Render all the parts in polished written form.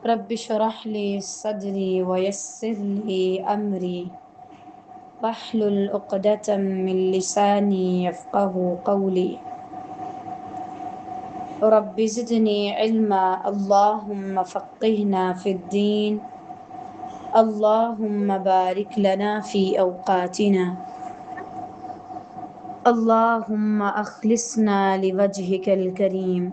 رب اشرح لي صدري ويسر لي أمري واحلل عقدة من لساني يفقه قولي رب زدني علما اللهم فقهنا في الدين اللهم بارك لنا في أوقاتنا اللهم أخلصنا لوجهك الكريم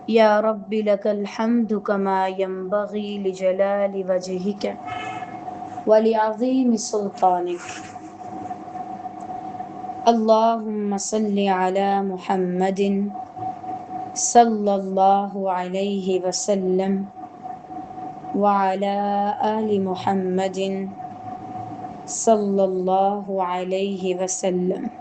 یا رب لك الحمد كما ينبغي لجلال وجهك ولعظيم سلطانك اللهم صل على محمد صلى الله عليه وسلم وعلى آل محمد صلى الله عليه وسلم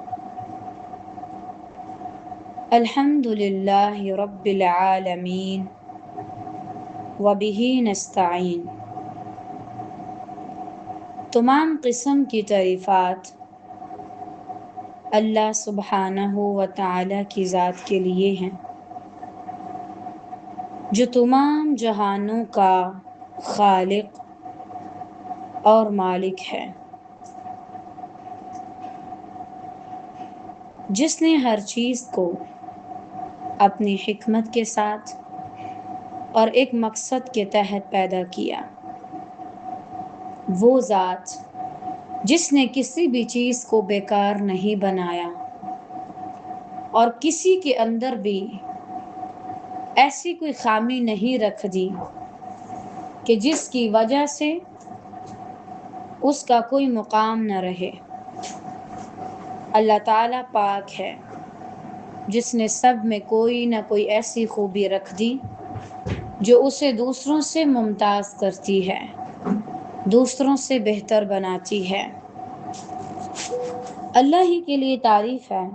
الحمد لله رب العالمين وبه نستعین۔ تمام قسم کی تعریفات اللہ سبحانہ و تعالی کی ذات کے لیے ہیں جو تمام جہانوں کا خالق اور مالک ہے، جس نے ہر چیز کو اپنی حکمت کے ساتھ اور ایک مقصد کے تحت پیدا کیا۔ وہ ذات جس نے کسی بھی چیز کو بیکار نہیں بنایا اور کسی کے اندر بھی ایسی کوئی خامی نہیں رکھ دی کہ جس کی وجہ سے اس کا کوئی مقام نہ رہے۔ اللہ تعالیٰ پاک ہے جس نے سب میں کوئی نہ کوئی ایسی خوبی رکھ دی جو اسے دوسروں سے ممتاز کرتی ہے، دوسروں سے بہتر بناتی ہے۔ اللہ ہی کے لیے تعریف ہے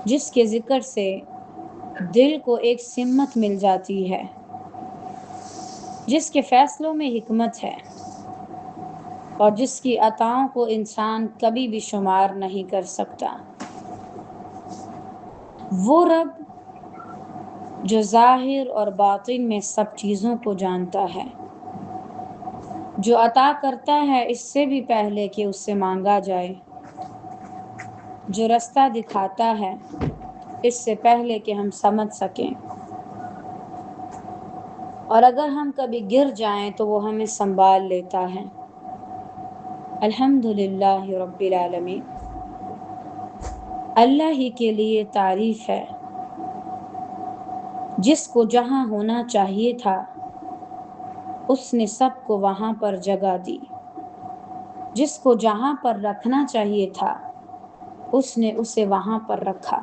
جس کے ذکر سے دل کو ایک سمت مل جاتی ہے، جس کے فیصلوں میں حکمت ہے اور جس کی عطاؤں کو انسان کبھی بھی شمار نہیں کر سکتا۔ وہ رب جو ظاہر اور باطن میں سب چیزوں کو جانتا ہے، جو عطا کرتا ہے اس سے بھی پہلے کہ اس سے مانگا جائے، جو رستہ دکھاتا ہے اس سے پہلے کہ ہم سمجھ سکیں، اور اگر ہم کبھی گر جائیں تو وہ ہمیں سنبھال لیتا ہے۔ الحمدللہ رب العالمین۔ اللہ ہی کے لیے تعریف ہے جس کو جہاں ہونا چاہیے تھا اس نے سب کو وہاں پر جگہ دی، جس کو جہاں پر رکھنا چاہیے تھا اس نے اسے وہاں پر رکھا۔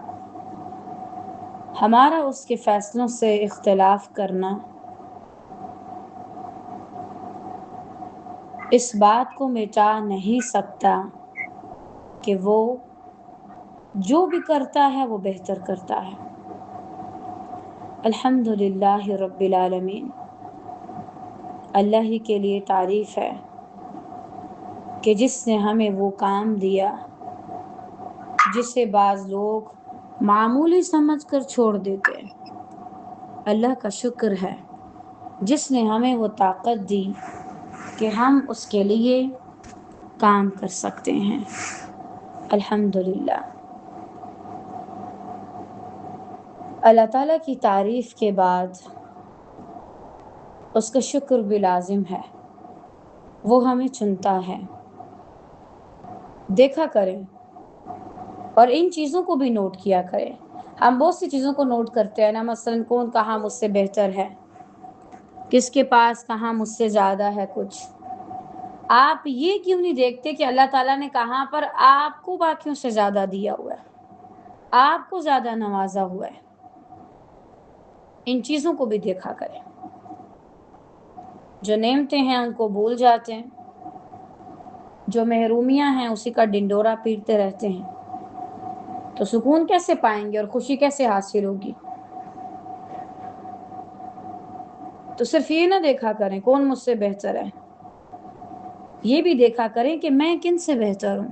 ہمارا اس کے فیصلوں سے اختلاف کرنا اس بات کو مٹا نہیں سکتا کہ وہ جو بھی کرتا ہے وہ بہتر کرتا ہے۔ الحمدللہ رب العالمین۔ اللہ ہی کے لیے تعریف ہے کہ جس نے ہمیں وہ کام دیا جسے بعض لوگ معمولی سمجھ کر چھوڑ دیتے ہیں۔ اللہ کا شکر ہے جس نے ہمیں وہ طاقت دی کہ ہم اس کے لیے کام کر سکتے ہیں۔ الحمدللہ۔ اللہ تعالیٰ کی تعریف کے بعد اس کا شکر بھی لازم ہے۔ وہ ہمیں چنتا ہے۔ دیکھا کریں اور ان چیزوں کو بھی نوٹ کیا کریں۔ ہم بہت سی چیزوں کو نوٹ کرتے ہیں نا، مثلا کون کہاں مجھ سے بہتر ہے، کس کے پاس کہاں مجھ سے زیادہ ہے کچھ۔ آپ یہ کیوں نہیں دیکھتے کہ اللہ تعالیٰ نے کہاں پر آپ کو باقیوں سے زیادہ دیا ہوا ہے، آپ کو زیادہ نوازا ہوا ہے۔ ان چیزوں کو بھی دیکھا کریں۔ جو نعمتیں ہیں ان کو بھول جاتے ہیں، جو محرومیاں ہیں اسی کا ڈنڈورا پیٹتے رہتے ہیں، تو سکون کیسے پائیں گے اور خوشی کیسے حاصل ہوگی؟ تو صرف یہ نہ دیکھا کریں کون مجھ سے بہتر ہے، یہ بھی دیکھا کریں کہ میں کن سے بہتر ہوں،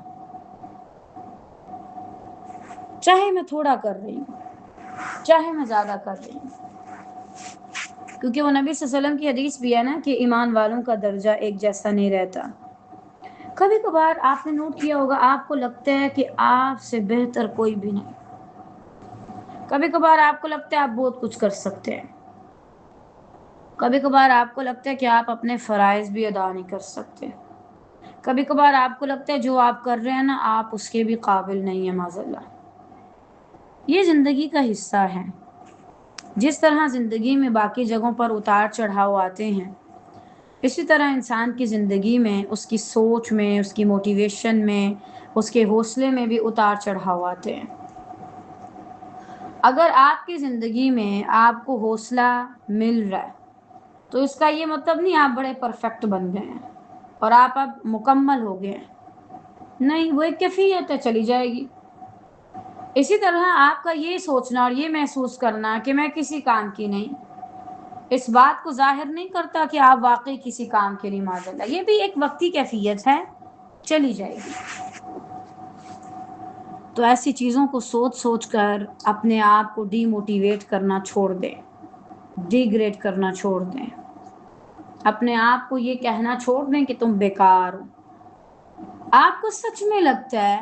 چاہے میں تھوڑا کر رہی ہوں چاہے میں زیادہ کر رہی ہوں۔ کیونکہ وہ نبی صلی اللہ علیہ وسلم کی حدیث بھی ہے نا کہ ایمان والوں کا درجہ ایک جیسا نہیں رہتا. کبھی کبھار آپ نے نوٹ کیا ہوگا آپ کو لگتا ہے کہ آپ سے بہتر کوئی بھی نہیں. کبھی کبھار آپ کو لگتا ہے آپ بہت کچھ کر سکتے ہیں. کبھی کبھار آپ کو لگتا ہے کہ آپ اپنے فرائض بھی ادا نہیں کر سکتے. کبھی کبھار آپ کو لگتا ہے جو آپ کر رہے ہیں نا آپ اس کے بھی قابل نہیں ہیں معاذ اللہ. یہ زندگی کا حصہ ہے. جس طرح زندگی میں باقی جگہوں پر اتار چڑھاؤ آتے ہیں اسی طرح انسان کی زندگی میں اس کی سوچ میں اس کی موٹیویشن میں اس کے حوصلے میں بھی اتار چڑھاؤ آتے ہیں. اگر آپ کی زندگی میں آپ کو حوصلہ مل رہا ہے تو اس کا یہ مطلب نہیں آپ بڑے پرفیکٹ بن گئے ہیں اور آپ اب مکمل ہو گئے ہیں. نہیں، وہ ایک کیفیت ہے، چلی جائے گی. اسی طرح آپ کا یہ سوچنا اور یہ محسوس کرنا کہ میں کسی کام کی نہیں اس بات کو ظاہر نہیں کرتا کہ آپ واقعی کسی کام کے نہیں معاذ اللہ. یہ بھی ایک وقتی کیفیت ہے، چلی جائے گی. تو ایسی چیزوں کو سوچ سوچ کر اپنے آپ کو ڈی موٹیویٹ کرنا چھوڑ دیں، ڈی گریڈ کرنا چھوڑ دیں. اپنے آپ کو یہ کہنا چھوڑ دیں کہ تم بیکار ہو. آپ کو سچ میں لگتا ہے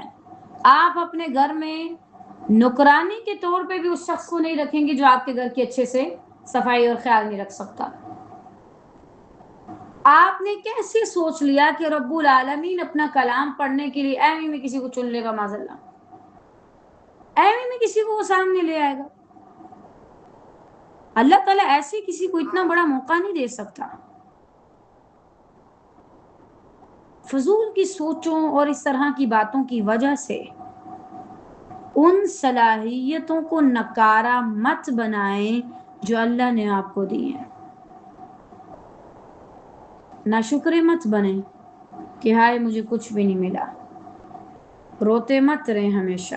آپ اپنے گھر میں نوکرانی کے طور پہ بھی اس شخص کو نہیں رکھیں گے جو آپ کے گھر کی اچھے سے صفائی اور خیال نہیں رکھ سکتا. آپ نے کیسے سوچ لیا کہ رب العالمین اپنا کلام پڑھنے کے لیے ایویں میں کسی کو چن لے گا معاذ اللہ، ایویں میں کسی کو وہ سامنے لے آئے گا. اللہ تعالیٰ ایسے کسی کو اتنا بڑا موقع نہیں دے سکتا. فضول کی سوچوں اور اس طرح کی باتوں کی وجہ سے ان صلاحیتوں کو نکارا مت بنائیں جو اللہ نے آپ کو دی ہیں. ناشکرے مت بنیں کہ ہائے مجھے کچھ بھی نہیں ملا. روتے مت رہیں ہمیشہ،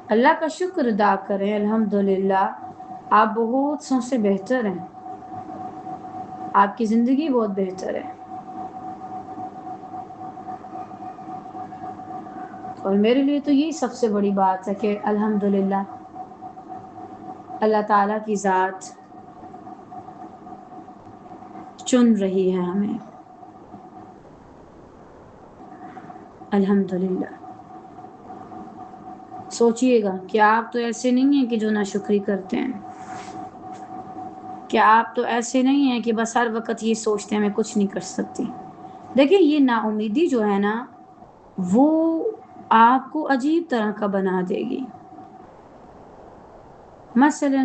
اللہ کا شکر ادا کریں. الحمدللہ آپ بہت سو سے بہتر ہیں، آپ کی زندگی بہت بہتر ہے. اور میرے لیے تو یہی سب سے بڑی بات ہے کہ الحمدللہ اللہ تعالیٰ کی ذات چن رہی ہے ہمیں. الحمدللہ. سوچئے گا کہ آپ تو ایسے نہیں ہیں کہ جو ناشکری کرتے ہیں. کیا آپ تو ایسے نہیں ہیں کہ بس ہر وقت یہ سوچتے ہیں میں کچھ نہیں کر سکتی. دیکھیں یہ نا امیدی جو ہے نا وہ آپ کو عجیب طرح کا بنا دے گی. مثلا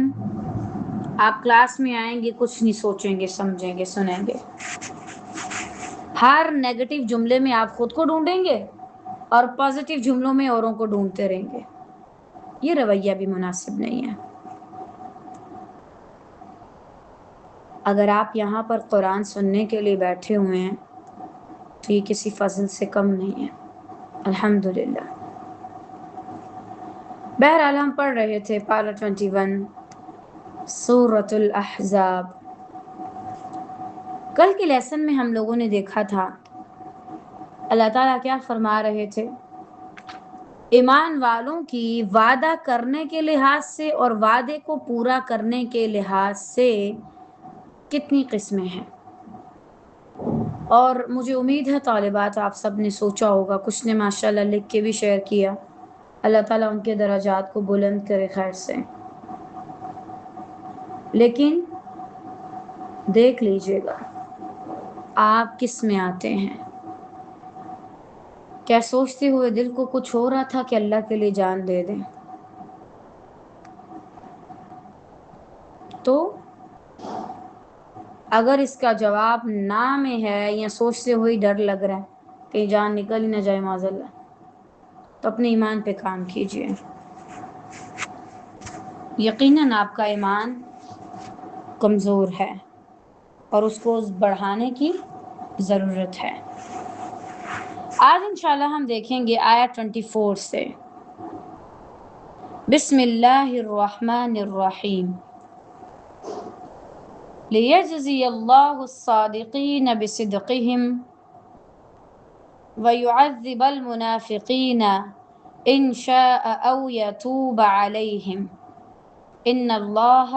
آپ کلاس میں آئیں گے کچھ نہیں سوچیں گے سمجھیں گے سنیں گے، ہر نیگیٹو جملے میں آپ خود کو ڈھونڈیں گے اور پازیٹیو جملوں میں اوروں کو ڈھونڈتے رہیں گے. یہ رویہ بھی مناسب نہیں ہے. اگر آپ یہاں پر قرآن سننے کے لیے بیٹھے ہوئے ہیں تو یہ کسی فضل سے کم نہیں ہے. الحمدللہ. بہرحال ہم پڑھ رہے تھے پارہ 21 سورۃ الاحزاب. کل کے لیسن میں ہم لوگوں نے دیکھا تھا اللہ تعالیٰ کیا فرما رہے تھے. ایمان والوں کی وعدہ کرنے کے لحاظ سے اور وعدے کو پورا کرنے کے لحاظ سے کتنی قسمیں ہیں. اور مجھے امید ہے طالبات آپ سب نے سوچا ہوگا، کچھ نے ماشاءاللہ لکھ کے بھی شیئر کیا. اللہ تعالیٰ ان کے درجات کو بلند کرے خیر سے. لیکن دیکھ لیجئے گا آپ کس میں آتے ہیں. کیا سوچتے ہوئے دل کو کچھ ہو رہا تھا کہ اللہ کے لیے جان دے دیں؟ تو اگر اس کا جواب نہ میں ہے یا سوچتے ہوئے ڈر لگ رہا ہے کہ جان نکل ہی نہ جائے معاذ اللہ، تو اپنے ایمان پہ کام کیجئے. یقیناً آپ کا ایمان کمزور ہے اور اس کو بڑھانے کی ضرورت ہے. آج انشاءاللہ ہم دیکھیں گے آیت 24 سے. بسم اللہ الرحمن الرحیم. لیجزی اللہ الصادقین بصدقہم ویعذب المنافقین ان شاء او یتوب علیہم ان اللہ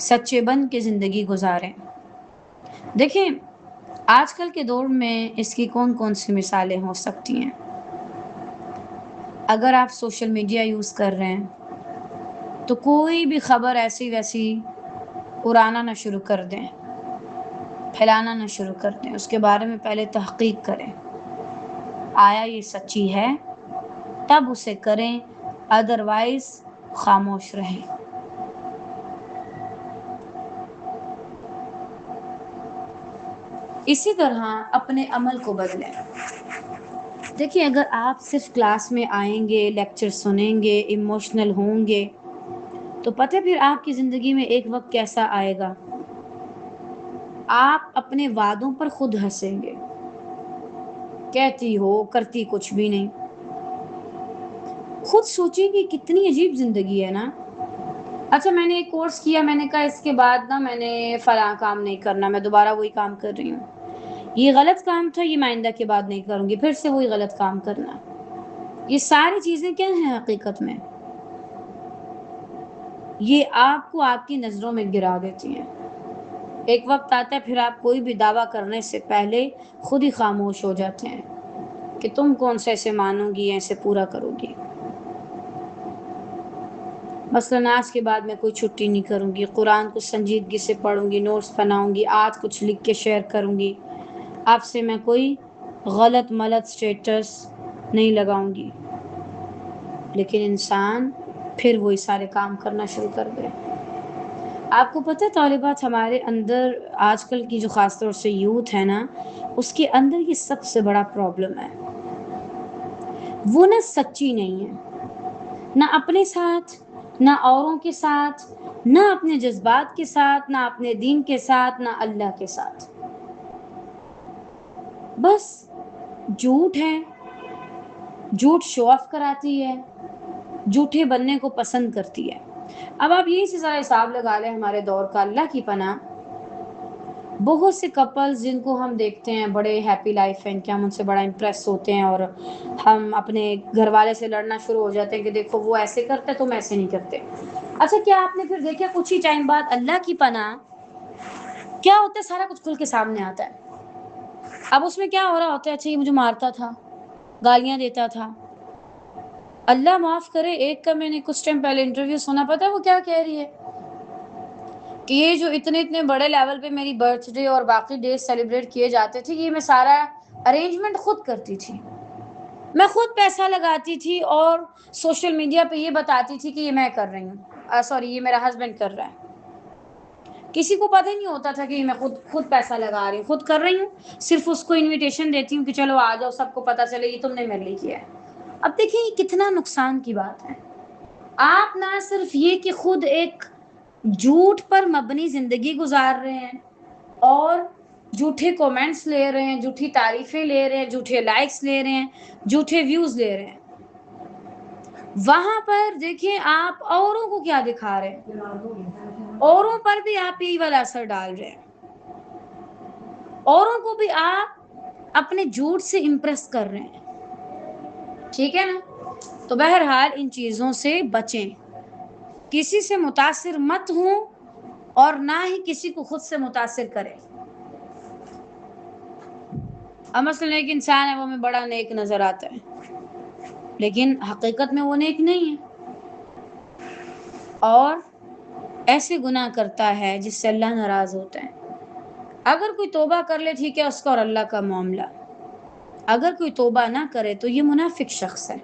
سچے بن کے زندگی گزاریں۔ دیکھیں آج کل کے دور میں اس کی کون کون سی مثالیں ہو سکتی ہیں۔ اگر آپ سوشل میڈیا یوز کر رہے ہیں تو کوئی بھی خبر ایسی ویسی اڑانا نہ شروع کر دیں، پھیلانا نہ شروع کر دیں، اس کے بارے میں پہلے تحقیق کریں، آیا یہ سچی ہے تب اسے کریں، ادروائز خاموش رہیں۔ اسی طرح اپنے عمل کو بدلیں۔ دیکھیں اگر آپ صرف کلاس میں آئیں گے، لیکچر سنیں گے، ایموشنل ہوں گے، تو پتہ پھر آپ کی زندگی میں ایک وقت کیسا آئے گا، آپ اپنے وعدوں پر خود ہنسیں گے، کہتی ہو کرتی کچھ بھی نہیں۔ خود سوچیں کہ کتنی عجیب زندگی ہے نا۔ اچھا میں نے ایک کورس کیا، میں نے کہا اس کے بعد نا میں نے فلاں کام نہیں کرنا، میں دوبارہ وہی کام کر رہی ہوں، یہ غلط کام تھا، یہ آئندہ کے بعد نہیں کروں گی، پھر سے وہی غلط کام کرنا۔ یہ ساری چیزیں کیا ہیں حقیقت میں؟ یہ آپ کو آپ کی نظروں میں گرا دیتی ہیں۔ ایک وقت آتا ہے پھر آپ کوئی بھی دعویٰ کرنے سے پہلے خود ہی خاموش ہو جاتے ہیں کہ تم کون سے ایسے مانو گی، ایسے پورا کرو گی۔ مثلاً آج کے بعد میں کوئی چھٹی نہیں کروں گی، قرآن کو سنجیدگی سے پڑھوں گی، نوٹس بناؤں گی، آج کچھ لکھ کے شیئر کروں گی، اب سے میں کوئی غلط ملت سٹیٹس نہیں لگاؤں گی۔ لیکن انسان پھر وہی سارے کام کرنا شروع کر دے۔ آپ کو پتہ ہے طالبات ہمارے اندر آج کل کی جو خاص طور سے یوتھ ہے نا، اس کے اندر یہ سب سے بڑا پرابلم ہے، وہ نہ سچی نہیں ہے، نہ اپنے ساتھ، نہ اوروں کے ساتھ، نہ اپنے جذبات کے ساتھ، نہ اپنے دین کے ساتھ، نہ اللہ کے ساتھ۔ بس جھوٹ ہے، جھوٹ شو آف کراتی ہے، جھوٹے بننے کو پسند کرتی ہے۔ اب آپ یہی سے ذرا حساب لگا لیں ہمارے دور کا، اللہ کی پناہ بہت سے کپلز جن کو ہم دیکھتے ہیں بڑے ہیپی لائف ہیں، کہ ہم ان سے بڑا امپریس ہوتے ہیں اور ہم اپنے گھر والے سے لڑنا شروع ہو جاتے ہیں کہ دیکھو وہ ایسے کرتے تم ایسے نہیں کرتے۔ اچھا کیا آپ نے پھر دیکھا کچھ ہی ٹائم بعد اللہ کی پناہ کیا ہوتا ہے، سارا کچھ کھل کے سامنے آتا ہے۔ اب اس میں کیا ہو رہا ہوتا ہے، اچھا یہ مجھے مارتا تھا، گالیاں دیتا تھا، اللہ معاف کرے، ایک کا میں نے کچھ ٹائم پہلے انٹرویو سنا، پتا ہے وہ کیا کہہ رہی ہے کہ یہ جو اتنے بڑے لیول پہ میری برتھ ڈے اور باقی ڈیز سیلیبریٹ کیے جاتے تھے، یہ میں سارا ارینجمنٹ خود کرتی تھی، میں خود پیسہ لگاتی تھی اور سوشل میڈیا پہ یہ بتاتی تھی کہ یہ میں کر رہی ہوں، سوری یہ میرا ہسبینڈ کر رہا ہے۔ کسی کو پتہ ہی نہیں ہوتا تھا کہ میں خود پیسہ لگا رہی ہوں، خود کر رہی ہوں، صرف اس کو انویٹیشن دیتی ہوں کہ چلو آ جاؤ، سب کو پتہ چلے یہ تم نے میرے لیے کیا ہے۔ اب دیکھیں یہ کتنا نقصان کی بات ہے۔ آپ نہ صرف یہ کہ خود ایک جھوٹ پر مبنی زندگی گزار رہے ہیں اور جھوٹے کومنٹس لے رہے ہیں، جھوٹی تعریفیں لے رہے ہیں، جھوٹے لائکس لے رہے ہیں، جھوٹے ویوز لے رہے ہیں، وہاں پر دیکھیں آپ اوروں کو کیا دکھا رہے ہیں، اوروں پر بھی آپ یہی والا اثر ڈال رہے ہیں، اوروں کو بھی آپ اپنے جھوٹ سے امپریس کر رہے ہیں، ٹھیک ہے نا؟ تو بہرحال ان چیزوں سے بچیں، کسی سے متاثر مت ہوں اور نہ ہی کسی کو خود سے متاثر کریں۔ اب مثلا ایک انسان ہے وہ ہمیں بڑا نیک نظر آتا ہے لیکن حقیقت میں وہ نیک نہیں ہے اور ایسے گناہ کرتا ہے جس سے اللہ ناراض ہوتا ہے۔ اگر کوئی توبہ کر لے ٹھیک ہے، اس کا اور اللہ کا معاملہ، اگر کوئی توبہ نہ کرے تو یہ منافق شخص ہے،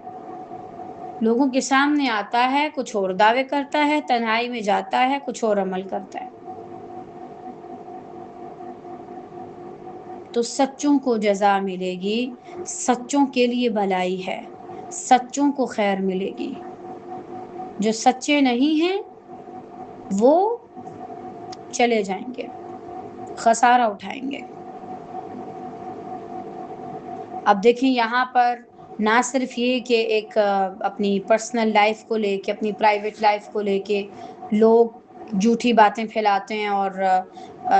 لوگوں کے سامنے آتا ہے کچھ اور دعوے کرتا ہے، تنہائی میں جاتا ہے کچھ اور عمل کرتا ہے۔ تو سچوں کو جزا ملے گی، سچوں کے لیے بھلائی ہے، سچوں کو خیر ملے گی، جو سچے نہیں ہیں وہ چلے جائیں گے، خسارہ اٹھائیں گے۔ اب دیکھیں یہاں پر نہ صرف یہ کہ ایک اپنی پرسنل لائف کو لے کے، اپنی پرائیویٹ لائف کو لے کے لوگ جھوٹی باتیں پھیلاتے ہیں اور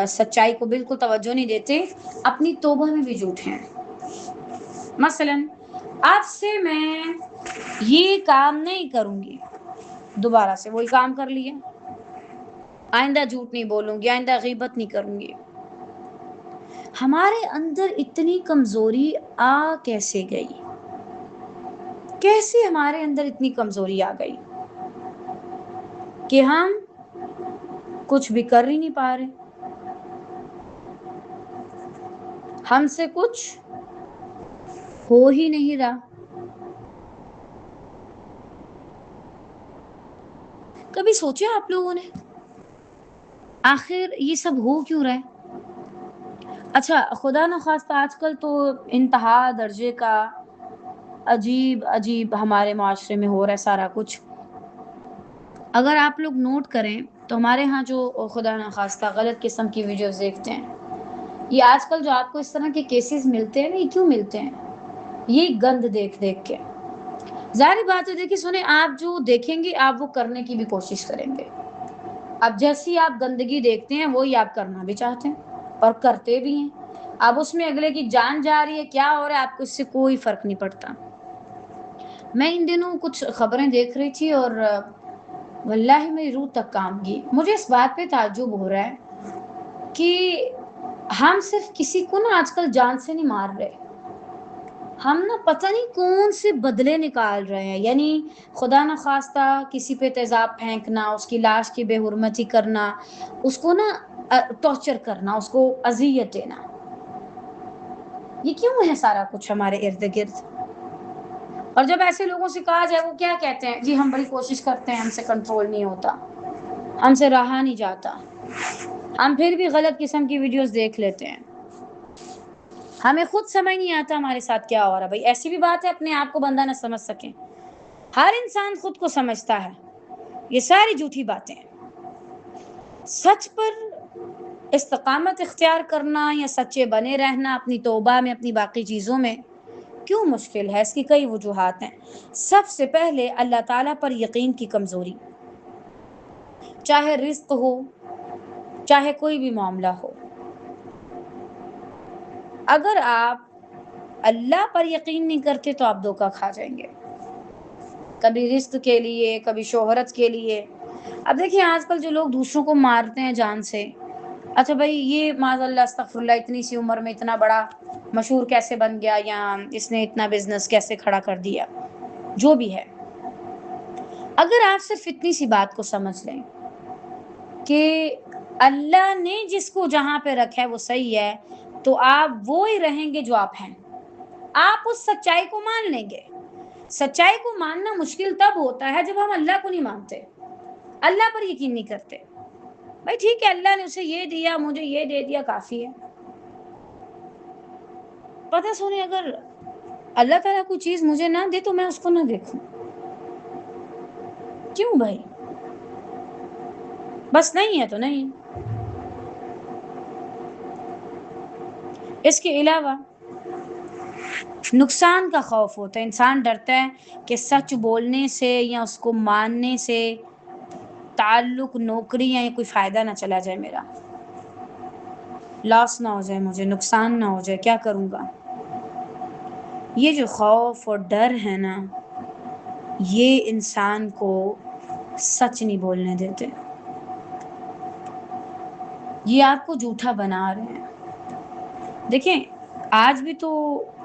سچائی کو بالکل توجہ نہیں دیتے، اپنی توبہ میں بھی جھوٹ ہیں۔ مثلاً آج سے میں یہ کام نہیں کروں گی، دوبارہ سے وہی کام کر لیا، آئندہ جھوٹ نہیں بولوں گی، آئندہ غیبت نہیں کروں گی۔ ہمارے اندر اتنی کمزوری آ کیسے گئی؟ کیسے ہمارے اندر اتنی کمزوری آ گئی کہ ہم کچھ بھی کر ہی نہیں پا رہے، ہم سے کچھ ہو ہی نہیں رہا۔ کبھی سوچا آپ لوگوں نے آخر یہ سب ہو کیوں رہا ہے؟ اچھا خدا نخواستہ آج کل تو انتہا درجے کا عجیب عجیب ہمارے معاشرے میں ہو رہا ہے سارا کچھ۔ اگر آپ لوگ نوٹ کریں تو ہمارے ہاں جو خدا نخواستہ غلط قسم کی ویڈیوز دیکھتے ہیں، یہ آج کل جو آپ کو اس طرح کے کیسز ملتے ہیں نا، یہ کیوں ملتے ہیں؟ یہ گند دیکھ دیکھ کے۔ ظاہر بات ہے، دیکھیے سنیں، آپ جو دیکھیں گے آپ وہ کرنے کی بھی کوشش کریں گے۔ اب جیسی آپ گندگی دیکھتے ہیں وہی آپ کرنا بھی چاہتے ہیں اور کرتے بھی ہیں۔ اب اس میں اگلے کی جان جا رہی ہے، کیا ہو رہا ہے، آپ کو اس سے کوئی فرق نہیں پڑتا۔ میں ان دنوں کچھ خبریں دیکھ رہی تھی اور واللہ میری روح تک کام گئی۔ مجھے اس بات پہ تعجب ہو رہا ہے کہ ہم صرف کسی کو نا آج کل جان سے نہیں مار رہے، ہم نا پتہ نہیں کون سے بدلے نکال رہے ہیں۔ یعنی خدا نخواستہ کسی پہ تیزاب پھینکنا، اس کی لاش کی بے حرمتی کرنا، اس کو نا ٹارچر کرنا، اس کو اذیت دینا، یہ کیوں ہے سارا کچھ ہمارے ارد گرد؟ اور جب ایسے لوگوں سے کہا جائے وہ کیا کہتے ہیں؟ جی ہم بڑی کوشش کرتے ہیں، ہم سے کنٹرول نہیں ہوتا، ہم سے رہا نہیں جاتا، ہم پھر بھی غلط قسم کی ویڈیوز دیکھ لیتے ہیں، ہمیں خود سمجھ نہیں آتا ہمارے ساتھ کیا ہو رہا۔ بھائی ایسی بھی بات ہے اپنے آپ کو بندہ نہ سمجھ سکے، ہر انسان خود کو سمجھتا ہے۔ یہ ساری جھوٹی باتیں ہیں۔ سچ پر استقامت اختیار کرنا یا سچے بنے رہنا اپنی توبہ میں، اپنی باقی چیزوں میں کیوں مشکل ہے؟ اس کی کئی وجوہات ہیں۔ سب سے پہلے اللہ تعالیٰ پر یقین کی کمزوری، چاہے رزق ہو، چاہے کوئی بھی معاملہ ہو۔ اگر آپ اللہ پر یقین نہیں کرتے تو آپ دھوکہ کھا جائیں گے، کبھی رزق کے لیے، کبھی شہرت کے لیے۔ اب دیکھیں آج کل جو لوگ دوسروں کو مارتے ہیں جان سے، اچھا بھائی یہ معاذ اللہ استغفر اللہ اتنی سی عمر میں اتنا بڑا مشہور کیسے بن گیا، یا اس نے اتنا بزنس کیسے کھڑا کر دیا، جو بھی ہے، اگر آپ صرف اتنی سی بات کو سمجھ لیں کہ اللہ نے جس کو جہاں پہ رکھا ہے وہ صحیح ہے، تو آپ وہی رہیں گے جو آپ ہیں، آپ اس سچائی کو مان لیں گے۔ سچائی کو ماننا مشکل تب ہوتا ہے جب ہم اللہ کو نہیں مانتے، اللہ پر یقین نہیں کرتے۔ بھائی ٹھیک ہے اللہ نے اسے یہ دیا، مجھے یہ دے دیا، کافی ہے۔ پتہ سنیں، اگر اللہ تعالیٰ کوئی چیز مجھے نہ دے تو میں اس کو نہ دیکھوں، کیوں بھائی؟ بس نہیں ہے تو نہیں۔ اس کے علاوہ نقصان کا خوف ہوتا ہے، انسان ڈرتا ہے کہ سچ بولنے سے یا اس کو ماننے سے تعلق، نوکری یا کوئی فائدہ نہ چلا جائے، میرا لاس نہ ہو جائے، مجھے نقصان نہ ہو جائے، کیا کروں گا؟ یہ جو خوف اور ڈر ہے نا، یہ انسان کو سچ نہیں بولنے دیتے، یہ آپ کو جھوٹا بنا رہے ہیں۔ دیکھیں آج بھی تو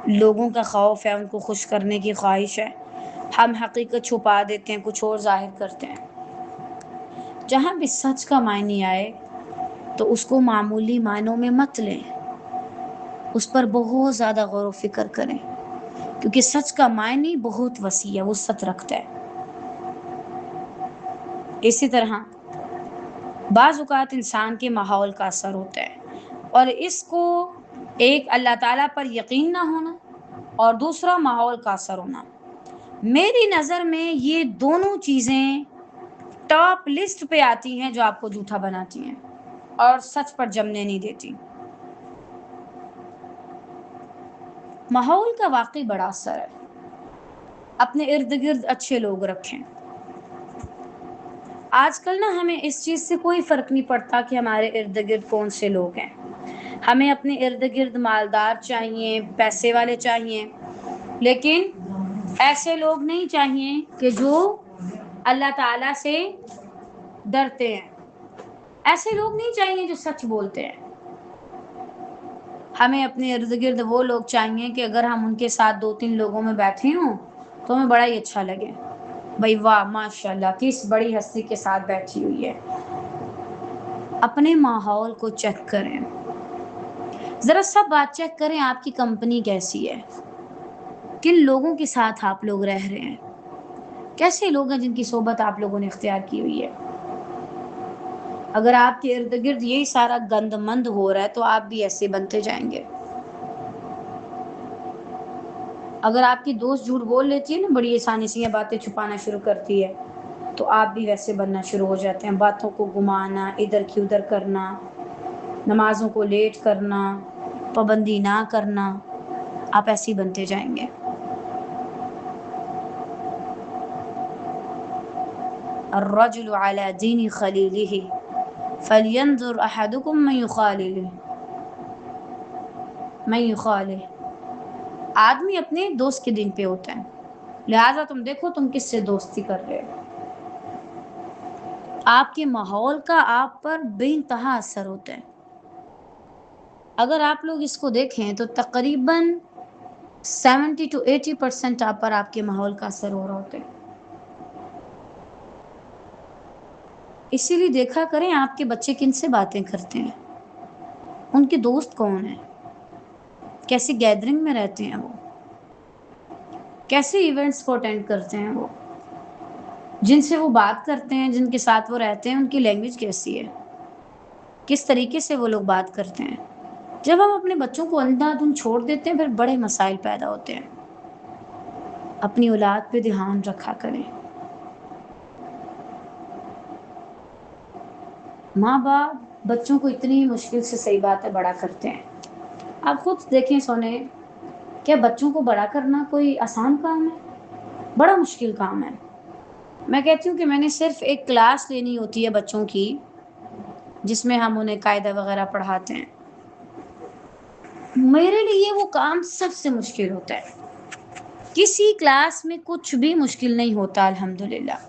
لوگوں کا خوف ہے، ان کو خوش کرنے کی خواہش ہے، ہم حقیقت چھپا دیتے ہیں، کچھ اور ظاہر کرتے ہیں۔ جہاں بھی سچ کا معنی آئے تو اس کو معمولی معنوں میں مت لیں، اس پر بہت زیادہ غور و فکر کریں، کیونکہ سچ کا معنی بہت وسیع ہے، وہ سچ رکھتا ہے۔ اسی طرح بعض اوقات انسان کے ماحول کا اثر ہوتا ہے، اور اس کو ایک اللہ تعالیٰ پر یقین نہ ہونا اور دوسرا ماحول کا اثر ہونا۔ میری نظر میں یہ دونوں چیزیں ٹاپ لسٹ پہ آتی ہیں جو آپ کو جھوٹا بناتی ہیں اور سچ پر جمنے نہیں دیتی۔ ماحول کا واقعی بڑا اثر ہے، اپنے ارد گرد اچھے لوگ رکھیں۔ آج کل نا ہمیں اس چیز سے کوئی فرق نہیں پڑتا کہ ہمارے ارد گرد کون سے لوگ ہیں، ہمیں اپنے ارد گرد مالدار چاہیے، پیسے والے چاہیے، لیکن ایسے لوگ نہیں چاہیے کہ جو اللہ تعالیٰ سے ڈرتے ہیں۔ ایسے لوگ نہیں چاہیے جو سچ بولتے ہیں. ہمیں اپنے ارد گرد وہ لوگ چاہیے کہ اگر ہم ان کے ساتھ 2-3 لوگوں میں بیٹھے ہوں تو ہمیں بڑا ہی اچھا لگے. بھائی واہ ماشاء اللہ کس بڑی ہستی کے ساتھ بیٹھی ہوئی ہے. اپنے ماحول کو چیک کریں، ذرا سب بات چیک کریں آپ کی کمپنی کیسی ہے، کن لوگوں کے ساتھ آپ لوگ رہ رہے ہیں، کیسے لوگ ہیں جن کی صحبت آپ لوگوں نے اختیار کی ہوئی ہے. اگر آپ کے ارد گرد یہی سارا گند مند ہو رہا ہے تو آپ بھی ایسے بنتے جائیں گے. اگر آپ کی دوست جھوٹ بول لیتی ہے نا، بڑی آسانی سے یہ باتیں چھپانا شروع کرتی ہے، تو آپ بھی ویسے بننا شروع ہو جاتے ہیں. باتوں کو گمانا، ادھر کی ادھر کرنا، نمازوں کو لیٹ کرنا، پابندی نہ کرنا، آپ ایسے ہی بنتے جائیں گے. الرجل على دین خلیلہ فلینظر احدکم من یخالہ. آدمی اپنے دوست کے دین پہ ہوتا ہے، لہٰذا تم دیکھو تم کس سے دوستی کر رہے ہو. آپ کے ماحول کا آپ پر بے انتہا اثر ہوتا ہے. اگر آپ لوگ اس کو دیکھیں تو تقریباً 70-80% آپ پر آپ کے ماحول کا اثر ہو رہا ہوتا ہے. اسی لیے دیکھا کریں آپ کے بچے کن سے باتیں کرتے ہیں، ان کے دوست کون ہیں، کیسی گیدرنگ میں رہتے ہیں وہ، کیسے ایونٹس کو اٹینڈ کرتے ہیں وہ، جن سے وہ بات کرتے ہیں، جن کے ساتھ وہ رہتے ہیں ان کی لینگویج کیسی ہے، کس طریقے سے وہ لوگ بات کرتے ہیں. جب ہم اپنے بچوں کو اندھا دھند چھوڑ دیتے ہیں پھر بڑے مسائل پیدا ہوتے ہیں. اپنی اولاد پہ دھیان رکھا کریں. ماں باپ بچوں کو اتنی مشکل سے صحیح بات ہے بڑا کرتے ہیں. آپ خود دیکھیں سونے، کیا بچوں کو بڑا کرنا کوئی آسان کام ہے؟ بڑا مشکل کام ہے. میں کہتی ہوں کہ میں نے صرف ایک کلاس لینی ہوتی ہے بچوں کی، جس میں ہم انہیں قاعدہ وغیرہ پڑھاتے ہیں. میرے لیے وہ کام سب سے مشکل ہوتا ہے. کسی کلاس میں کچھ بھی مشکل نہیں ہوتا الحمدللہ،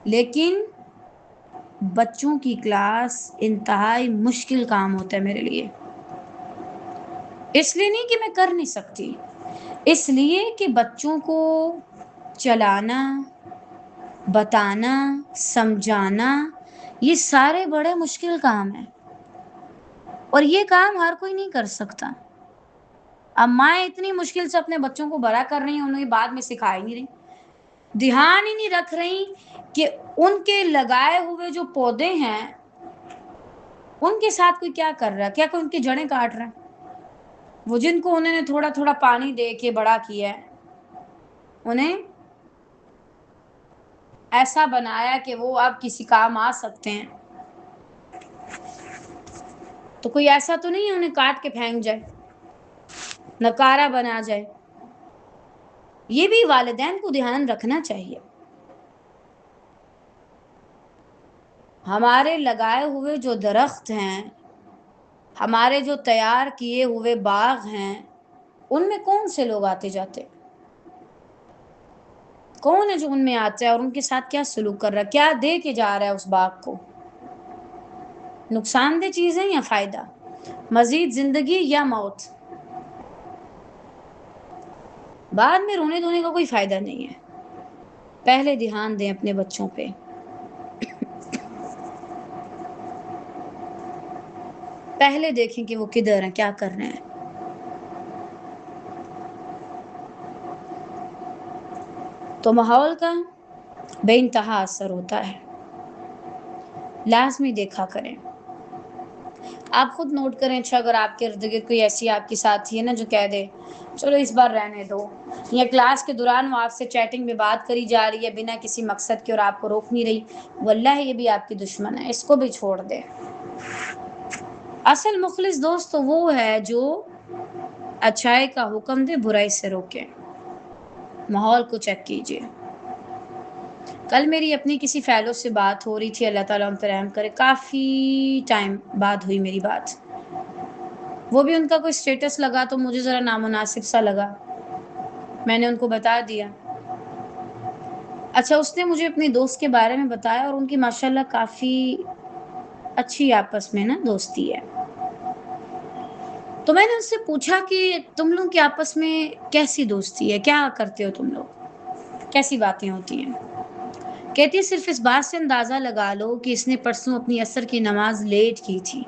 لیکن بچوں کی کلاس انتہائی مشکل کام ہوتا ہے میرے لیے. اس لیے نہیں کہ میں کر نہیں سکتی، اس لیے کہ بچوں کو چلانا، بتانا، سمجھانا، یہ سارے بڑے مشکل کام ہیں اور یہ کام ہر کوئی نہیں کر سکتا. اب مائیں اتنی مشکل سے اپنے بچوں کو بڑا کر رہی ہیں، انہیں بعد میں سکھا ہی نہیں رہی، دھیان ہی نہیں رکھ رہی کہ ان کے لگائے ہوئے جو پودے ہیں ان کے ساتھ کوئی کیا کر رہا ہے، کیا کوئی ان کی جڑیں کاٹ رہا ہے. وہ جن کو انہوں نے تھوڑا تھوڑا پانی دے کے بڑا کیا ہے، انہیں ایسا بنایا کہ وہ اب کسی کام آ سکتے ہیں، تو کوئی ایسا تو نہیں ہے انہیں کاٹ کے پھینک جائے، نکارا بنا جائے. یہ بھی والدین کو دھیان رکھنا چاہیے. ہمارے لگائے ہوئے جو درخت ہیں، ہمارے جو تیار کیے ہوئے باغ ہیں، ان میں کون سے لوگ آتے جاتے، کون ہے جو ان میں آتا ہے اور ان کے ساتھ کیا سلوک کر رہا ہے، کیا دے کے جا رہا ہے اس باغ کو، نقصان دہ چیزیں یا فائدہ، مزید زندگی یا موت. بعد میں رونے دھونے کا کوئی فائدہ نہیں ہے. پہلے دھیان دیں اپنے بچوں پہ. پہلے دیکھیں کہ وہ کدھر ہیں، کیا کر رہے ہیں. تو ماحول کا بے انتہا اثر ہوتا ہے، لازمی دیکھا کریں. آپ خود نوٹ کریں. اچھا اگر آپ کے ارد گرد کوئی ایسی آپ کی ساتھی ہے نا جو کہہ دے چلو اس بار رہنے دو، یا کلاس کے دوران وہ آپ سے چیٹنگ میں بات کری جا رہی ہے بنا کسی مقصد کے اور آپ کو روک نہیں رہی، واللہ یہ بھی آپ کی دشمن ہے، اس کو بھی چھوڑ دے. اصل مخلص دوست تو وہ ہے جو اچھائی کا حکم دے، برائی سے روکے. ماحول کو چیک کیجیے. کل میری اپنی کسی فیلو سے بات ہو رہی تھی، اللہ تعالیٰ ان پر رحم کرے، کافی ٹائم بعد ہوئی میری بات. وہ بھی ان کا کوئی سٹیٹس لگا تو مجھے ذرا نامناسب سا لگا، میں نے ان کو بتا دیا. اچھا اس نے مجھے اپنے دوست کے بارے میں بتایا اور ان کی ماشاءاللہ کافی اچھی آپس میں نا دوستی ہے۔ تو میں نے ان سے پوچھا کہ تم لوگ کی آپس میں کیسی دوستی ہے، کیا کرتے ہو تم لوگ، کیسی باتیں ہوتی ہیں؟ کہتی ہے صرف اس بات سے اندازہ لگا لو کہ اس نے پرسوں اپنی عصر کی نماز لیٹ کی تھی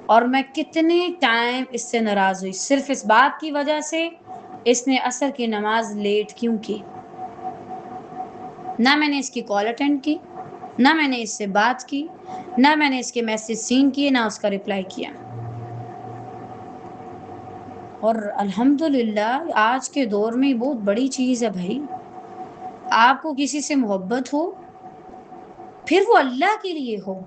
اور میں کتنے ٹائم اس سے ناراض ہوئی، صرف اس بات کی وجہ سے اس نے عصر کی نماز لیٹ کیوں کی۔ نہ میں نے اس کی کال اٹینڈ کی، نہ میں نے اس سے بات کی، نہ میں نے اس کے میسج سین کیے، نہ اس کا رپلائی کیا۔ اور الحمدللہ آج کے دور میں بہت بڑی چیز ہے بھائی، آپ کو کسی سے محبت ہو پھر وہ اللہ کے لیے ہو،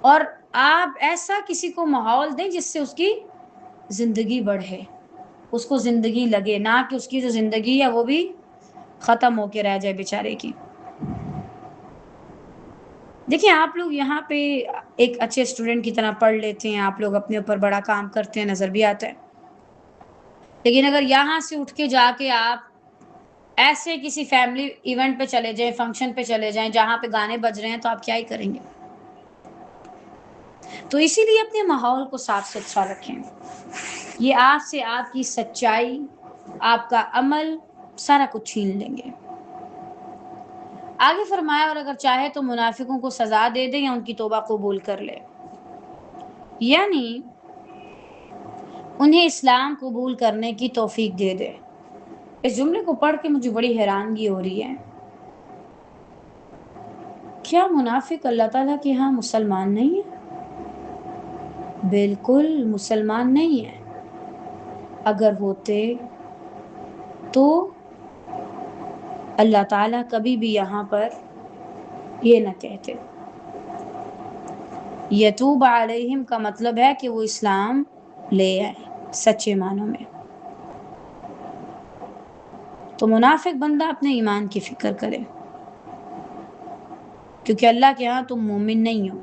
اور آپ ایسا کسی کو ماحول دیں جس سے اس کی زندگی بڑھے، اس کو زندگی لگے، نہ کہ اس کی جو زندگی ہے وہ بھی ختم ہو کے رہ جائے بیچارے کی۔ دیکھیں آپ لوگ یہاں پہ ایک اچھے اسٹوڈنٹ کی طرح پڑھ لیتے ہیں، آپ لوگ اپنے اوپر بڑا کام کرتے ہیں، نظر بھی آتا ہے، لیکن اگر یہاں سے اٹھ کے جا کے آپ ایسے کسی فیملی ایونٹ پہ چلے جائیں، فنکشن پہ چلے جائیں جہاں پہ گانے بج رہے ہیں، تو آپ کیا ہی کریں گے؟ تو اسی لیے اپنے ماحول کو صاف ستھرا رکھیں۔ یہ آپ سے آپ کی سچائی، آپ کا عمل سارا کچھ چھین لیں گے۔ آگے فرمایا اور اگر چاہے تو منافقوں کو سزا دے دے یا ان کی توبہ قبول کر لے، یعنی انہیں اسلام قبول کرنے کی توفیق دے دے۔ اس جملے کو پڑھ کے مجھے بڑی حیرانگی ہو رہی ہے، کیا منافق اللہ تعالیٰ کے ہاں مسلمان نہیں ہے؟ بالکل مسلمان نہیں ہے۔ اگر ہوتے تو اللہ تعالیٰ کبھی بھی یہاں پر یہ نہ کہتے۔ یتوب علیہم کا مطلب ہے کہ وہ اسلام لے آئے سچے معنوں میں۔ تو منافق بندہ اپنے ایمان کی فکر کرے، کیونکہ اللہ کے ہاں تم مومن نہیں ہو،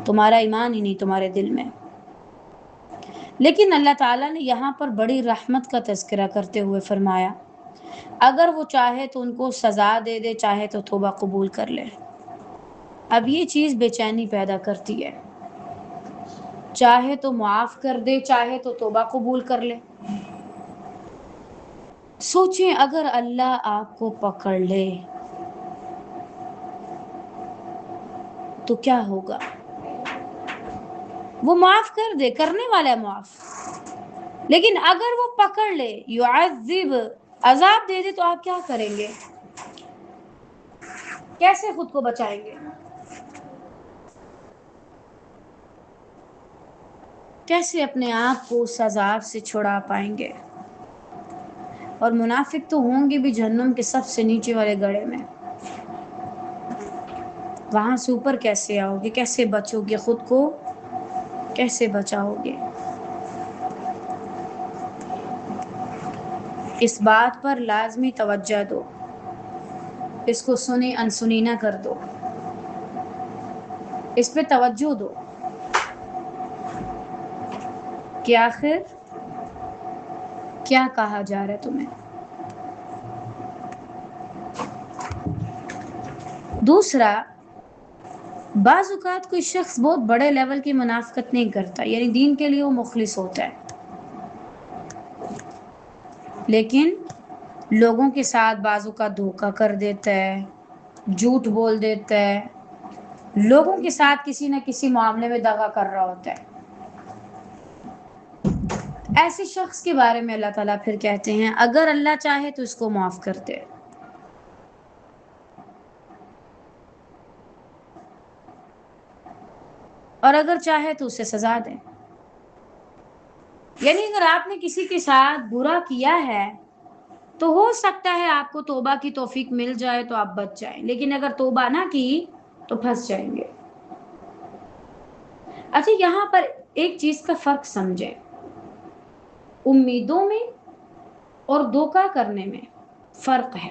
تمہارا ایمان ہی نہیں تمہارے دل میں۔ لیکن اللہ تعالیٰ نے یہاں پر بڑی رحمت کا تذکرہ کرتے ہوئے فرمایا اگر وہ چاہے تو ان کو سزا دے دے، چاہے تو توبہ قبول کر لے۔ اب یہ چیز بے چینی پیدا کرتی ہے، چاہے تو معاف کر دے، چاہے تو توبہ قبول کر لے۔ سوچیں اگر اللہ آپ کو پکڑ لے تو کیا ہوگا؟ وہ معاف کر دے، کرنے والا ہے معاف، لیکن اگر وہ پکڑ لے، یعذب، عذاب دے دے، تو آپ کیا کریں گے؟ کیسے خود کو بچائیں گے؟ کیسے اپنے آپ کو اس عذاب سے چھڑا پائیں گے؟ اور منافق تو ہوں گے بھی جہنم کے سب سے نیچے والے گڑھے میں، وہاں سے اوپر کیسے آؤ گے؟ کیسے بچو گے؟ خود کو کیسے بچاؤ گے؟ اس بات پر لازمی توجہ دو، اس کو سنی انسنی نہ کر دو، اس پہ توجہ دو کہ آخر کیا کہا جا رہا ہے تمہیں۔ دوسرا، بعض اوقات کوئی شخص بہت بڑے لیول کی منافقت نہیں کرتا، یعنی دین کے لیے وہ مخلص ہوتا ہے، لیکن لوگوں کے ساتھ بعض اوقات دھوکہ کر دیتا ہے، جھوٹ بول دیتا ہے، لوگوں کے ساتھ کسی نہ کسی معاملے میں دغا کر رہا ہوتا ہے۔ ایسے شخص کے بارے میں اللہ تعالیٰ پھر کہتے ہیں اگر اللہ چاہے تو اس کو معاف کر دے، اور اگر چاہے تو اسے سزا دے۔ یعنی اگر آپ نے کسی کے ساتھ برا کیا ہے تو ہو سکتا ہے آپ کو توبہ کی توفیق مل جائے تو آپ بچ جائیں، لیکن اگر توبہ نہ کی تو پھنس جائیں گے۔ اچھا یہاں پر ایک چیز کا فرق سمجھیں، امیدوں میں اور دھوکہ کرنے میں فرق ہے۔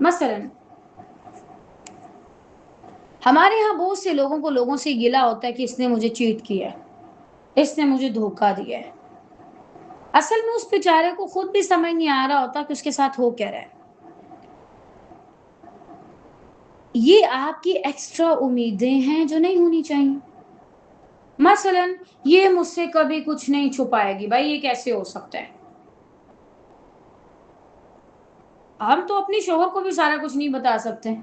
مثلا ہمارے ہاں بہت سے لوگوں کو لوگوں سے گلا ہوتا ہے کہ اس نے مجھے چیٹ کیا ہے، اس نے مجھے دھوکہ دیا ہے۔ اصل میں اس بیچارے کو خود بھی سمجھ نہیں آ رہا ہوتا کہ اس کے ساتھ ہو کیا رہا ہے۔ یہ آپ کی ایکسٹرا امیدیں ہیں جو نہیں ہونی چاہیے. مثلا یہ مجھ سے کبھی کچھ نہیں چھپائے گی. بھائی یہ کیسے ہو سکتا ہے؟ ہم تو اپنی شوہر کو بھی سارا کچھ نہیں بتا سکتے،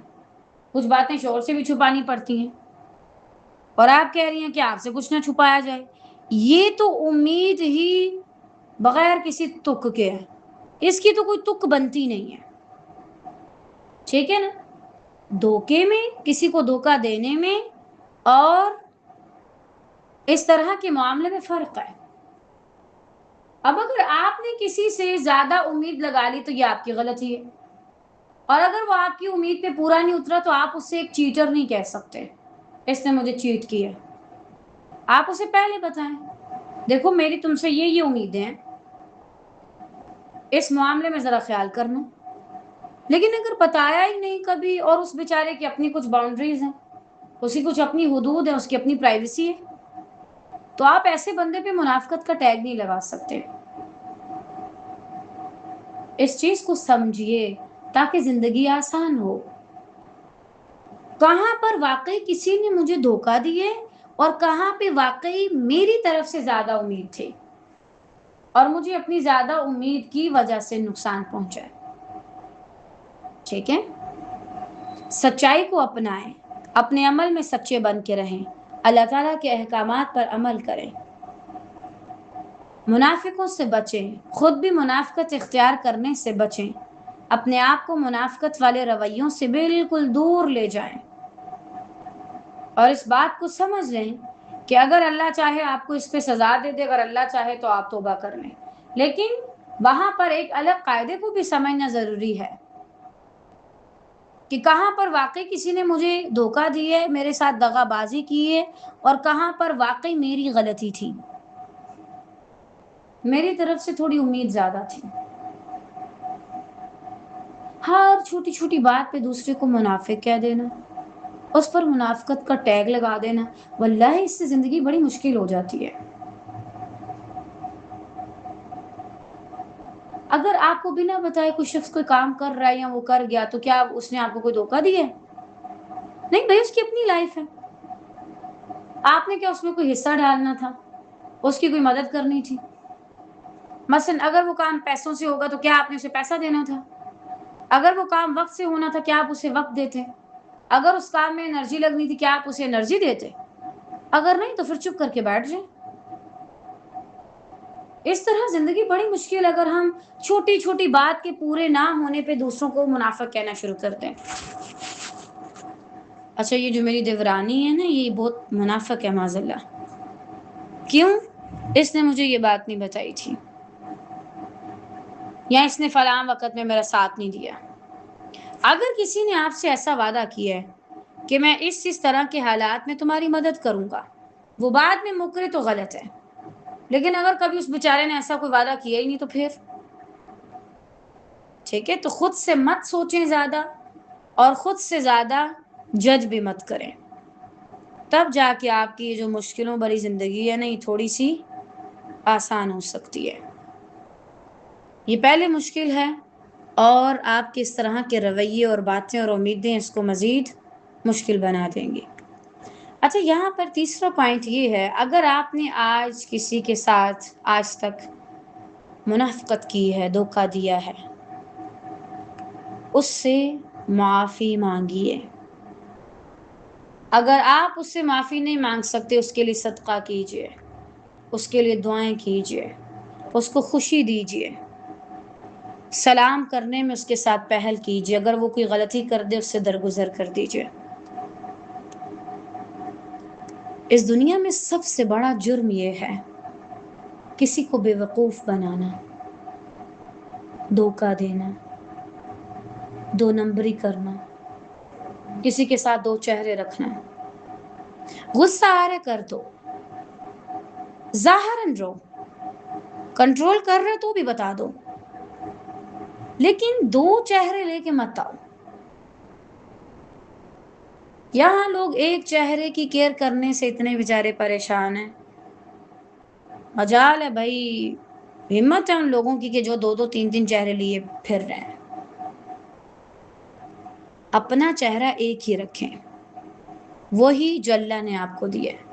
کچھ باتیں شوہر سے بھی چھپانی پڑتی ہیں، اور آپ کہہ رہی ہیں کہ آپ سے کچھ نہ چھپایا جائے. یہ تو امید ہی بغیر کسی تک کے ہے، اس کی تو کوئی تک بنتی نہیں ہے. ٹھیک ہے نا؟ دھوکے میں، کسی کو دھوکا دینے میں اور اس طرح کے معاملے میں فرق ہے. اب اگر آپ نے کسی سے زیادہ امید لگا لی تو یہ آپ کی غلطی ہے، اور اگر وہ آپ کی امید پہ پورا نہیں اترا تو آپ اس سے ایک چیٹر نہیں کہہ سکتے اس نے مجھے چیٹ کیا. آپ اسے پہلے بتائیں، دیکھو میری تم سے یہ امیدیں ہیں، اس معاملے میں ذرا خیال کرنا. لیکن اگر بتایا ہی نہیں کبھی، اور اس بیچارے کی اپنی کچھ باؤنڈریز ہیں، اس کی کچھ اپنی حدود ہے، اس کی اپنی پرائیویسی ہے، تو آپ ایسے بندے پہ منافقت کا ٹیگ نہیں لگا سکتے. اس چیز کو سمجھیے تاکہ زندگی آسان ہو. کہاں پر واقعی کسی نے مجھے دھوکا دیے اور کہاں پہ واقعی میری طرف سے زیادہ امید تھی اور مجھے اپنی زیادہ امید کی وجہ سے نقصان پہنچا ہے. ٹھیک ہے؟ سچائی کو اپنائیں، اپنے عمل میں سچے بن کے رہیں، اللہ تعالیٰ کے احکامات پر عمل کریں، منافقوں سے بچیں، خود بھی منافقت اختیار کرنے سے بچیں، اپنے آپ کو منافقت والے رویوں سے بالکل دور لے جائیں، اور اس بات کو سمجھ لیں کہ اگر اللہ چاہے آپ کو اس پہ سزا دے دے، اگر اللہ چاہے تو آپ توبہ کر لیں. لیکن وہاں پر ایک الگ قاعدے کو بھی سمجھنا ضروری ہے کہ کہاں پر واقعی کسی نے مجھے دھوکا دی ہے، میرے ساتھ دغا بازی کی ہے، اور کہاں پر واقعی میری غلطی تھی، میری طرف سے تھوڑی امید زیادہ تھی. ہر چھوٹی چھوٹی بات پہ دوسرے کو منافق کہہ دینا، اس پر منافقت کا ٹیگ لگا دینا، واللہ اس سے زندگی بڑی مشکل ہو جاتی ہے. اگر آپ کو بنا بتائے کوئی شخص کوئی کام کر رہا ہے یا وہ کر گیا تو کیا اس نے آپ کو کوئی دھوکا دیا ہے؟ نہیں بھائی، اس کی اپنی لائف ہے. آپ نے کیا اس میں کوئی حصہ ڈالنا تھا؟ اس کی کوئی مدد کرنی تھی؟ مثلا اگر وہ کام پیسوں سے ہوگا تو کیا آپ نے اسے پیسہ دینا تھا؟ اگر وہ کام وقت سے ہونا تھا کیا آپ اسے وقت دیتے؟ اگر اس کام میں انرجی لگنی تھی کیا آپ اسے انرجی دیتے؟ اگر نہیں تو پھر چپ کر کے بیٹھ جائیں. اس طرح زندگی بڑی مشکل اگر ہم چھوٹی چھوٹی بات کے پورے نہ ہونے پہ دوسروں کو منافق کہنا شروع کر دیں. اچھا یہ جو میری دیورانی ہے نا، یہ بہت منافق ہے معاذ اللہ. کیوں؟ اس نے مجھے یہ بات نہیں بتائی تھی، یا اس نے فلاں وقت میں میرا ساتھ نہیں دیا. اگر کسی نے آپ سے ایسا وعدہ کیا ہے کہ میں اس طرح کے حالات میں تمہاری مدد کروں گا، وہ بعد میں مکرے تو غلط ہے. لیکن اگر کبھی اس بیچارے نے ایسا کوئی وعدہ کیا ہی نہیں تو پھر ٹھیک ہے. تو خود سے مت سوچیں زیادہ، اور خود سے زیادہ جج بھی مت کریں. تب جا کے آپ کی جو مشکلوں بھری زندگی ہے نا، یہ تھوڑی سی آسان ہو سکتی ہے. یہ پہلے مشکل ہے، اور آپ کے اس طرح کے رویے اور باتیں اور امیدیں اس کو مزید مشکل بنا دیں گی. اچھا یہاں پر تیسرا پوائنٹ یہ ہے، اگر آپ نے آج کسی کے ساتھ آج تک منافقت کی ہے، دھوکا دیا ہے، اس سے معافی مانگیے. اگر آپ اس سے معافی نہیں مانگ سکتے، اس کے لیے صدقہ کیجیے، اس کے لیے دعائیں کیجیے، اس کو خوشی دیجیے، سلام کرنے میں اس کے ساتھ پہل کیجیے، اگر وہ کوئی غلطی کر دے اس سے درگزر کر دیجیے. اس دنیا میں سب سے بڑا جرم یہ ہے کسی کو بے وقوف بنانا، دھوکا دینا، دو نمبری کرنا، کسی کے ساتھ دو چہرے رکھنا. غصہ آ رہا کر دو، ظاہراً رو، کنٹرول کر رہے تو بھی بتا دو، لیکن دو چہرے لے کے مت آؤ. یہاں لوگ ایک چہرے کی کیئر کرنے سے اتنے بیچارے پریشان ہیں. مجال ہے بھائی، ہمت ہے ان لوگوں کی کہ جو دو دو تین تین چہرے لیے پھر رہے ہیں. اپنا چہرہ ایک ہی رکھیں، وہی جو اللہ نے آپ کو دیا ہے،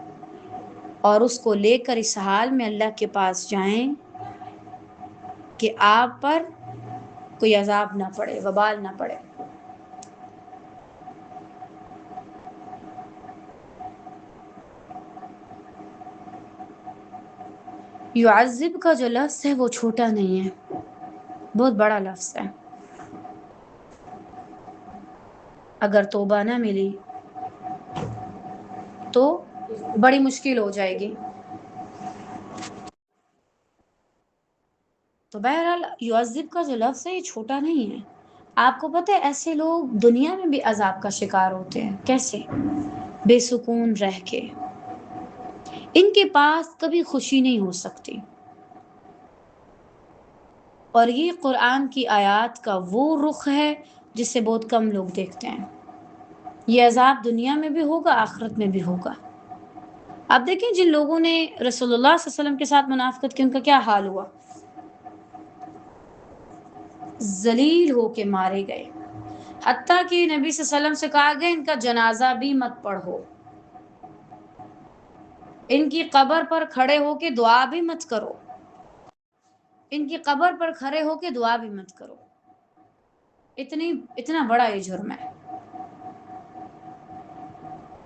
اور اس کو لے کر اس حال میں اللہ کے پاس جائیں کہ آپ پر کوئی عذاب نہ پڑے، وبال نہ پڑے۔ یعذب کا جو لفظ ہے وہ چھوٹا نہیں ہے، بہت بڑا لفظ ہے۔ اگر توبہ نہ ملی تو بڑی مشکل ہو جائے گی۔ تو بہرحال یعذب کا جو لفظ ہے یہ چھوٹا نہیں ہے۔ آپ کو پتہ ہے ایسے لوگ دنیا میں بھی عذاب کا شکار ہوتے ہیں، کیسے؟ بے سکون رہ کے، ان کے پاس کبھی خوشی نہیں ہو سکتی، اور یہ قرآن کی آیات کا وہ رخ ہے جسے بہت کم لوگ دیکھتے ہیں۔ یہ عذاب دنیا میں بھی ہوگا، آخرت میں بھی ہوگا۔ آپ دیکھیں جن لوگوں نے رسول اللہ صلی اللہ علیہ وسلم کے ساتھ منافقت کی، ان کا کیا حال ہوا؟ ذلیل ہو کے مارے گئے، حتیٰ کہ نبی صلی اللہ علیہ وسلم سے کہا گیا ان کا جنازہ بھی مت پڑھو، ان کی قبر پر کھڑے ہو کے دعا بھی مت کرو، ان کی قبر پر کھڑے ہو کے دعا بھی مت کرو۔ اتنا بڑا یہ جرم ہے۔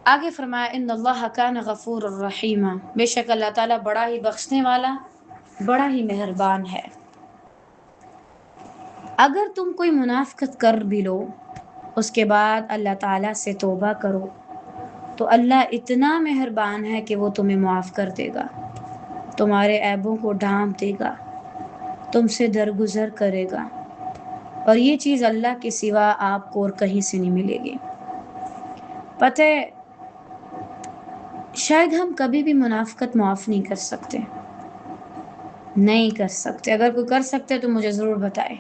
آگے فرمایا ان اللہ کان غفور الرحیم، بے شک اللہ تعالیٰ بڑا ہی بخشنے والا، بڑا ہی مہربان ہے۔ اگر تم کوئی منافقت کر بھی لو، اس کے بعد اللہ تعالیٰ سے توبہ کرو تو اللہ اتنا مہربان ہے کہ وہ تمہیں معاف کر دے گا، تمہارے عیبوں کو ڈھانپ دے گا، تم سے درگزر کرے گا، اور یہ چیز اللہ کے سوا آپ کو اور کہیں سے نہیں ملے گی۔ پتہ ہے شاید ہم کبھی بھی منافقت معاف نہیں کر سکتے، نہیں کر سکتے۔ اگر کوئی کر سکتے تو مجھے ضرور بتائے،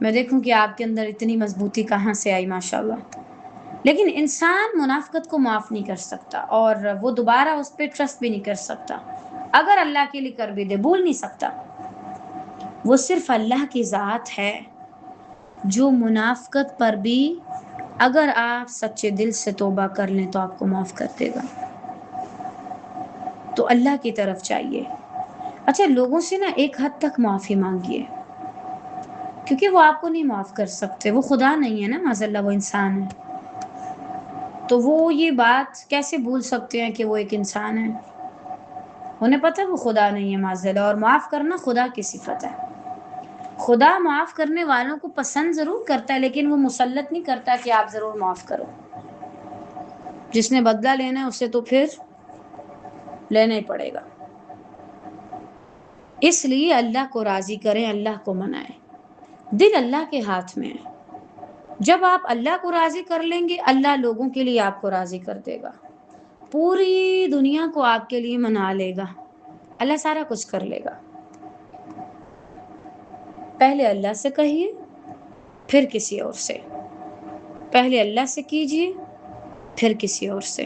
میں دیکھوں کہ آپ کے اندر اتنی مضبوطی کہاں سے آئی، ماشاءاللہ۔ لیکن انسان منافقت کو معاف نہیں کر سکتا، اور وہ دوبارہ اس پہ ٹرسٹ بھی نہیں کر سکتا۔ اگر اللہ کے لیے کر بھی دے، بھول نہیں سکتا۔ وہ صرف اللہ کی ذات ہے جو منافقت پر بھی اگر آپ سچے دل سے توبہ کر لیں تو آپ کو معاف کر دے گا۔ تو اللہ کی طرف چاہیے۔ اچھا، لوگوں سے نا ایک حد تک معافی مانگیے، کیونکہ وہ آپ کو نہیں معاف کر سکتے، وہ خدا نہیں ہے نا، معاذ اللہ وہ انسان ہے۔ تو وہ یہ بات کیسے بھول سکتے ہیں کہ وہ ایک انسان ہے؟ انہیں پتہ ہے وہ خدا نہیں ہے، معاذ اللہ، اور معاف کرنا خدا کی صفت ہے۔ خدا معاف کرنے والوں کو پسند ضرور کرتا ہے، لیکن وہ مسلط نہیں کرتا کہ آپ ضرور معاف کرو۔ جس نے بدلہ لینا ہے اسے تو پھر لینا ہی پڑے گا۔ اس لیے اللہ کو راضی کریں، اللہ کو منائیں۔ دل اللہ کے ہاتھ میں ہے۔ جب آپ اللہ کو راضی کر لیں گے، اللہ لوگوں کے لیے آپ کو راضی کر دے گا، پوری دنیا کو آپ کے لیے منا لے گا، اللہ سارا کچھ کر لے گا۔ پہلے اللہ سے کہیے، پھر کسی اور سے۔ پہلے اللہ سے کیجیے، پھر کسی اور سے۔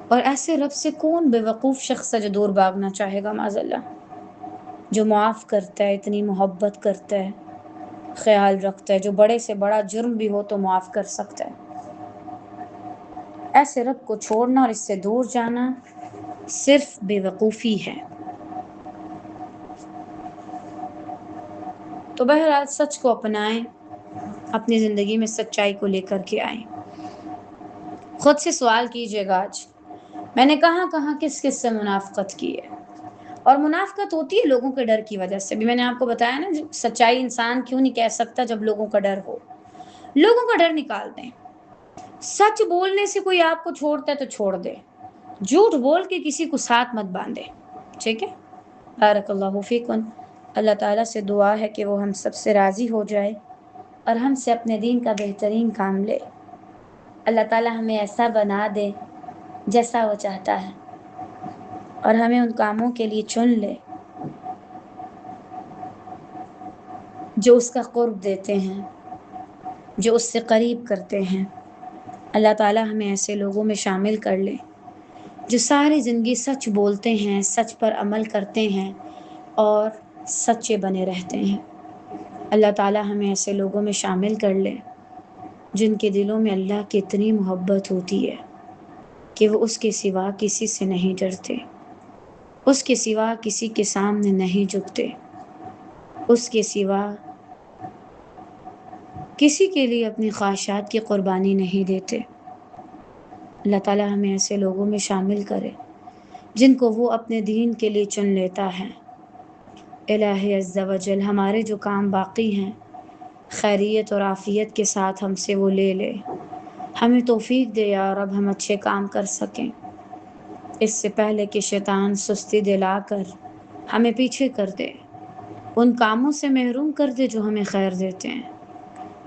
اور ایسے رب سے کون بے وقوف شخص ہے جو دور بھاگنا چاہے گا، معاذ اللہ؟ جو معاف کرتا ہے، اتنی محبت کرتا ہے، خیال رکھتا ہے، جو بڑے سے بڑا جرم بھی ہو تو معاف کر سکتا ہے۔ ایسے رب کو چھوڑنا اور اس سے دور جانا صرف بے وقوفی ہے۔ تو بہرحال سچ کو اپنائیں، اپنی زندگی میں سچائی کو لے کر کے آئیں۔ خود سے سوال کیجیے گا آج میں نے کہاں کس سے منافقت کی ہے؟ اور منافقت ہوتی ہے لوگوں کے ڈر کی وجہ سے بھی۔ میں نے آپ کو بتایا نا، سچائی انسان کیوں نہیں کہہ سکتا جب لوگوں کا ڈر ہو۔ لوگوں کا ڈر نکال دیں۔ سچ بولنے سے کوئی آپ کو چھوڑتا ہے تو چھوڑ دے، جھوٹ بول کے کسی کو ساتھ مت باندھے، ٹھیک ہے؟ بارک اللہ فیکم۔ اللہ تعالیٰ سے دعا ہے کہ وہ ہم سب سے راضی ہو جائے اور ہم سے اپنے دین کا بہترین کام لے۔ اللہ تعالیٰ ہمیں ایسا بنا دے جیسا وہ چاہتا ہے، اور ہمیں ان کاموں کے لیے چن لے جو اس کا قرب دیتے ہیں، جو اس سے قریب کرتے ہیں۔ اللہ تعالیٰ ہمیں ایسے لوگوں میں شامل کر لے جو ساری زندگی سچ بولتے ہیں، سچ پر عمل کرتے ہیں اور سچے بنے رہتے ہیں۔ اللہ تعالیٰ ہمیں ایسے لوگوں میں شامل کر لے جن کے دلوں میں اللہ کی اتنی محبت ہوتی ہے کہ وہ اس کے سوا کسی سے نہیں ڈرتے، اس کے سوا کسی کے سامنے نہیں جھکتے، اس کے سوا کسی کے لیے اپنی خواہشات کی قربانی نہیں دیتے۔ اللہ تعالیٰ ہمیں ایسے لوگوں میں شامل کرے جن کو وہ اپنے دین کے لیے چن لیتا ہے۔ الہ عز و جل ہمارے جو کام باقی ہیں خیریت اور عافیت کے ساتھ ہم سے وہ لے لے، ہمیں توفیق دے یا رب ہم اچھے کام کر سکیں، اس سے پہلے کہ شیطان سستی دلا کر ہمیں پیچھے کر دے، ان کاموں سے محروم کر دے جو ہمیں خیر دیتے ہیں۔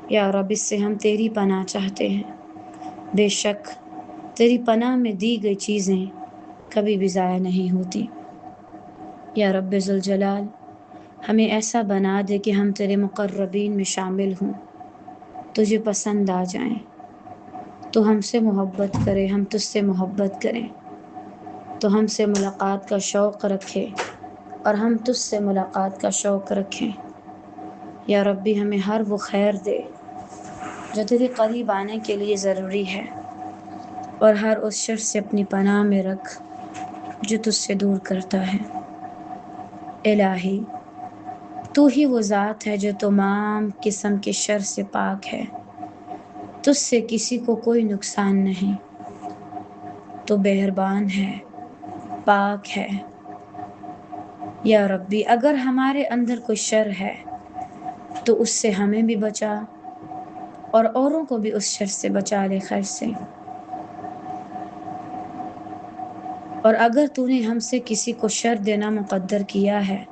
یا رب اس سے ہم تیری پناہ چاہتے ہیں، بے شک تیری پناہ میں دی گئی چیزیں کبھی بھی ضائع نہیں ہوتی۔ یا رب ذوالجلال ہمیں ایسا بنا دے کہ ہم تیرے مقربین میں شامل ہوں، تجھے پسند آ جائیں، تو ہم سے محبت کرے، ہم تجھ سے محبت کریں، تو ہم سے ملاقات کا شوق رکھے اور ہم تجھ سے ملاقات کا شوق رکھیں۔ یا ربی ہمیں ہر وہ خیر دے جو تیرے قریب آنے کے لیے ضروری ہے، اور ہر اس شر سے اپنی پناہ میں رکھ جو تجھ سے دور کرتا ہے۔ الہی تو ہی وہ ذات ہے جو تمام قسم کے شر سے پاک ہے، تجھ سے کسی کو کوئی نقصان نہیں، تو مہربان ہے، پاک ہے۔ یا ربی اگر ہمارے اندر کوئی شر ہے تو اس سے ہمیں بھی بچا اور اوروں کو بھی اس شر سے بچا لے خیر سے، اور اگر تو نے ہم سے کسی کو شر دینا مقدر کیا ہے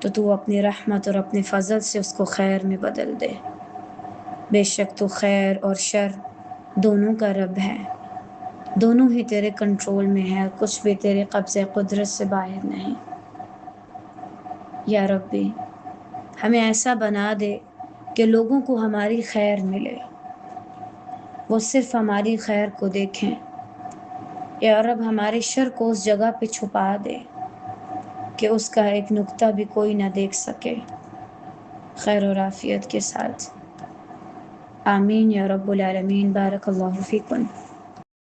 تو تو اپنی رحمت اور اپنے فضل سے اس کو خیر میں بدل دے، بے شک تو خیر اور شر دونوں کا رب ہے، دونوں ہی تیرے کنٹرول میں ہے، کچھ بھی تیرے قبضے قدرت سے باہر نہیں۔ یا ربی ہمیں ایسا بنا دے کہ لوگوں کو ہماری خیر ملے، وہ صرف ہماری خیر کو دیکھیں۔ یا رب ہمارے شر کو اس جگہ پہ چھپا دے کہ اس کا ایک نقطہ بھی کوئی نہ دیکھ سکے، خیر اور عافیت کے ساتھ۔ آمین یا رب العالمین۔ بارک اللہ فیکم۔